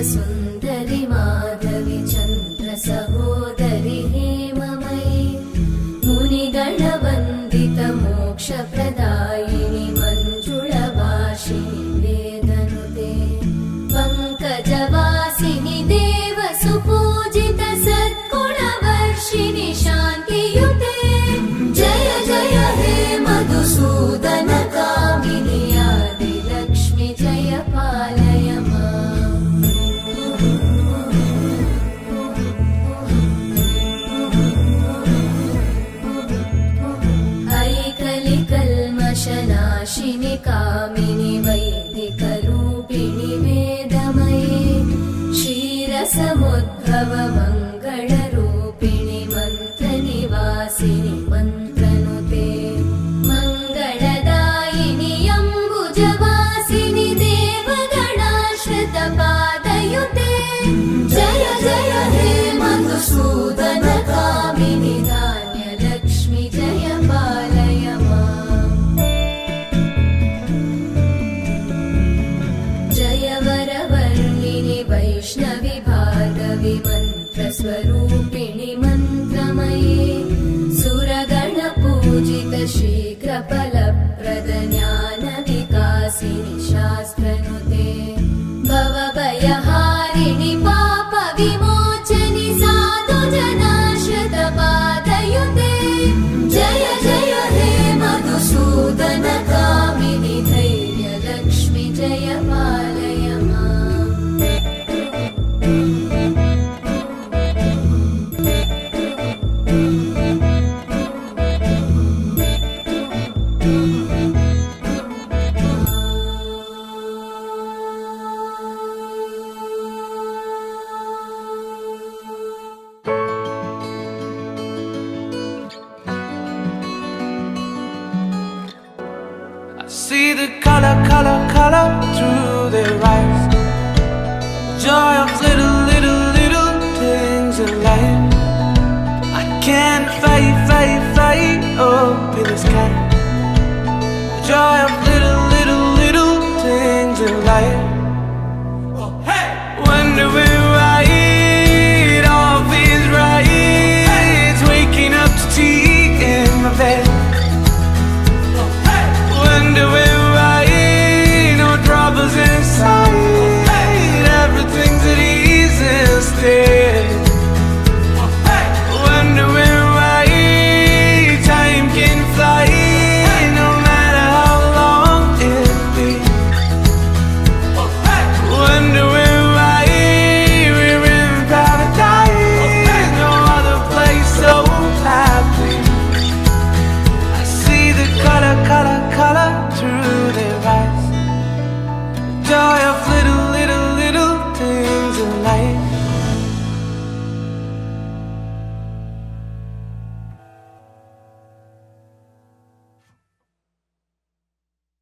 सुन्दरि माधवी चन्द्र सहोदरि हेममयि मुनिगणवन्दित मोक्षप्रदायिनि मञ्जुळभाषिणि स्वरूपिणि मन्त्रमये सुरगणपूजित शीघ्रफलप्रद ज्ञानविकासिनि शास्त्रनुते भवभयहारिणि पापविमोचनि साधुजनाश्रितपादयुते जय जय हे मधुसूदन कामिनि धैर्यलक्ष्मि जय पालय माम्। I see the color, color, color through their eyes. Joy of little, little, little things in life. I can't fight, fight, fight up in the sky. Joy of little, little, little things in life. Wondering why it all feels right. It's waking up to tea in my bed. Wondering why no troubles inside. Everything's at ease instead. Wondering why time can fly no matter how long it be. Wondering why we're in paradise, no other place so happy. I see the color, color, color through their eyes. Joy